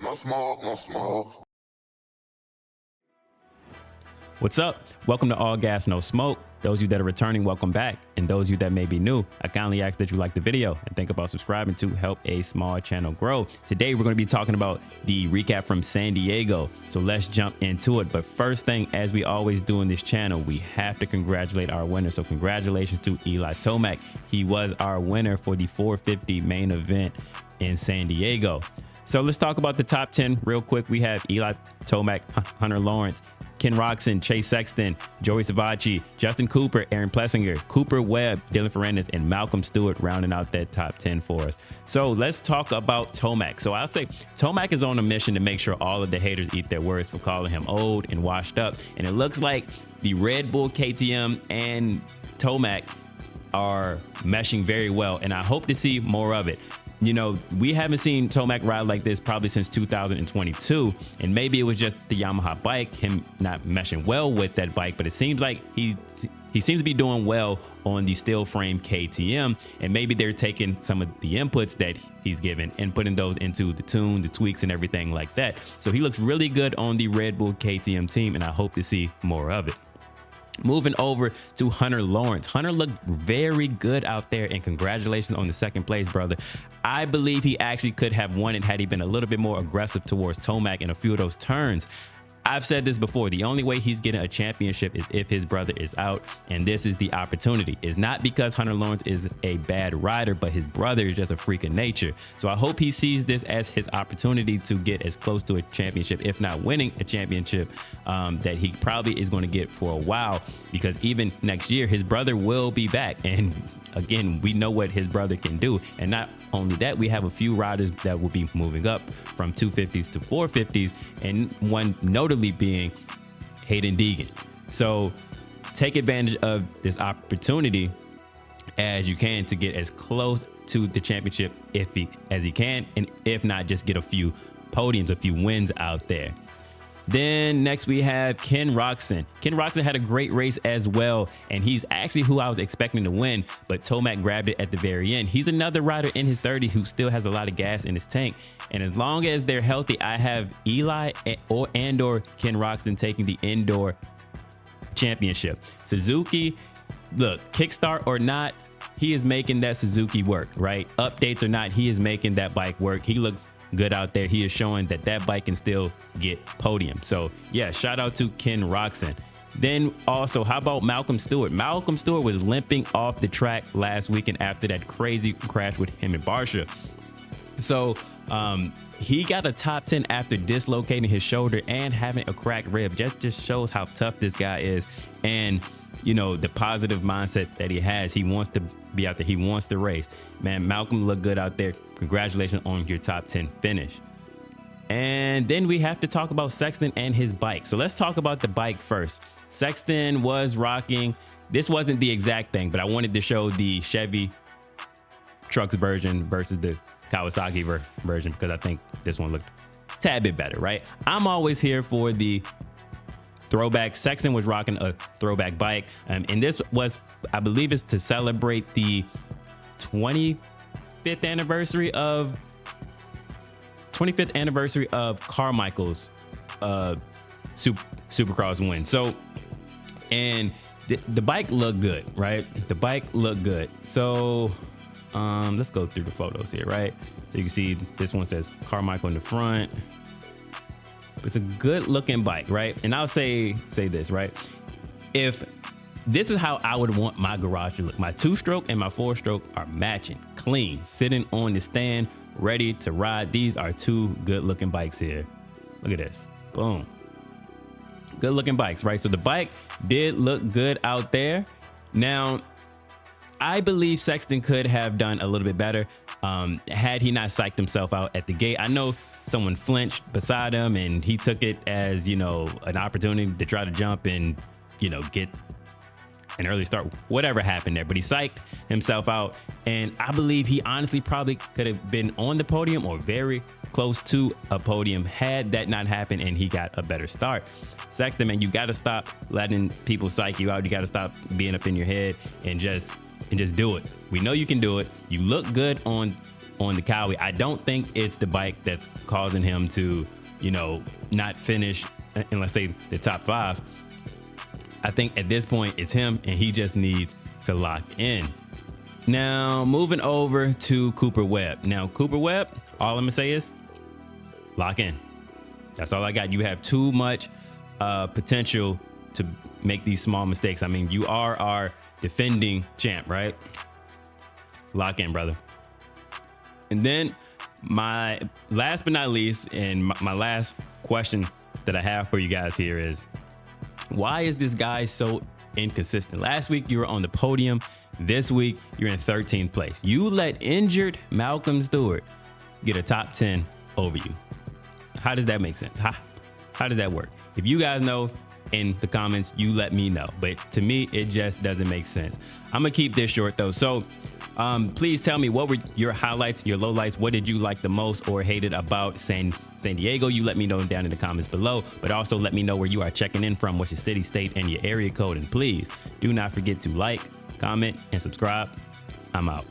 No smoke, no smoke. What's up? Welcome to All Gas, No Smoke. Those of you that are returning, welcome back. And those of you that may be new, I kindly ask that you like the video and think about subscribing to help a small channel grow. Today, we're going to be talking about the recap from San Diego. So let's jump into it. But first thing, as we always do in this channel, we have to congratulate our winner. So congratulations to Eli Tomac. He was our winner for the 450 main event in San Diego. So let's talk about the top 10 real quick. We have Eli Tomac, Hunter Lawrence, Ken Roxon, Chase Sexton, Joey Savacci, Justin Cooper, Aaron Plessinger, Cooper Webb, Dylan Ferrandis, and Malcolm Stewart rounding out that top 10 for us. So let's talk about Tomac. So I'll say Tomac is on a mission to make sure all of the haters eat their words for calling him old and washed up. And it looks like the Red Bull KTM and Tomac are meshing very well, and I hope to see more of it. You know, we haven't seen Tomac ride like this probably since 2022, and maybe it was just the Yamaha bike, him not meshing well with that bike, but it seems like he seems to be doing well on the steel frame KTM, and maybe they're taking some of the inputs that he's given and putting those into the tune, the tweaks, and everything like that. So he looks really good on the Red Bull KTM team, and I hope to see more of it. Moving over to Hunter Lawrence. Hunter looked very good out there, and congratulations on the second place, brother. I believe he actually could have won it had he been a little bit more aggressive towards Tomac in a few of those turns. I've said this before, the only way he's getting a championship is if his brother is out, and this is the opportunity. It's not because Hunter Lawrence is a bad rider, but his brother is just a freak of nature. So I hope he sees this as his opportunity to get as close to a championship, if not winning a championship, that he probably is going to get for a while, because even next year, his brother will be back. And again, we know what his brother can do. And not only that, we have a few riders that will be moving up from 250s to 450s, and one notably being Hayden Deegan. So take advantage of this opportunity as you can to get as close to the championship as he can, and if not, just get a few podiums, a few wins out there. Then next we have Ken Roxon. Ken Roxon had a great race as well, and he's actually who I was expecting to win, but Tomac grabbed it at the very end. He's another rider in his 30s who still has a lot of gas in his tank, and as long as they're healthy, I have Eli or Ken Roxon taking the indoor championship. Suzuki, look, kickstart or not, he is making that Suzuki work, right? Updates or not, he is making that bike work. He looks good out there. He is showing that that bike can still get podium. So yeah, shout out to Ken Roxon. Then also, how about Malcolm Stewart? Malcolm Stewart was limping off the track last weekend after that crazy crash with him and Barsha. So he got a top 10 after dislocating his shoulder and having a cracked rib. Just shows how tough this guy is, and you know, the positive mindset that he has. He wants to be out there. He wants to race. Man, Malcolm looked good out there. Congratulations on your top 10 finish. And then we have to talk about Sexton and his bike. So let's talk about the bike first. Sexton was rocking, this wasn't the exact thing, but I wanted to show the Chevy Trucks version versus the Kawasaki version, because I think this one looked a tad bit better, right? I'm always here for the throwback. Sexton was rocking a throwback bike, and this was, I believe, it's to celebrate the 25th anniversary of Carmichael's Supercross win. So, and the bike looked good, right? The bike looked good. So let's go through the photos here, right? So you can see this one says Carmichael in the front. It's a good looking bike, right? And I'll say this, right? If this is how I would want my garage to look, my 2-stroke and my 4-stroke are matching, clean, sitting on the stand, ready to ride. These are two good looking bikes here. Look at this, boom. Good looking bikes, right? So the bike did look good out there. Now, I believe Sexton could have done a little bit better had he not psyched himself out at the gate. I know someone flinched beside him, and he took it as, you know, an opportunity to try to jump and, you know, get an early start, whatever happened there, but he psyched himself out. And I believe he honestly probably could have been on the podium or very close to a podium had that not happened and he got a better start. Sexton, man, you got to stop letting people psych you out. You got to stop being up in your head and just do it. We know you can do it. You look good on on the Cowie. I don't think it's the bike that's causing him to, not finish in, let's say, the top 5. I think at this point it's him, and he just needs to lock in. Now, moving over to Cooper Webb. Now, Cooper Webb, all I'm gonna say is lock in. That's all I got. You have too much potential to make these small mistakes. I mean, you are our defending champ, right? Lock in, brother. And then my last but not least, and my last question that I have for you guys here is, why is this guy so inconsistent? Last week you were on the podium. This week you're in 13th place. You let injured Malcolm Stewart get a top 10 over you. How does that make sense? How does that work? If you guys know in the comments, you let me know. But to me, it just doesn't make sense. I'm gonna keep this short though. So please tell me, what were your highlights, your lowlights? What did you like the most or hated about San Diego? You let me know down in the comments below, but also let me know where you are checking in from, what's your city, state, and your area code. And please do not forget to like, comment, and subscribe. I'm out.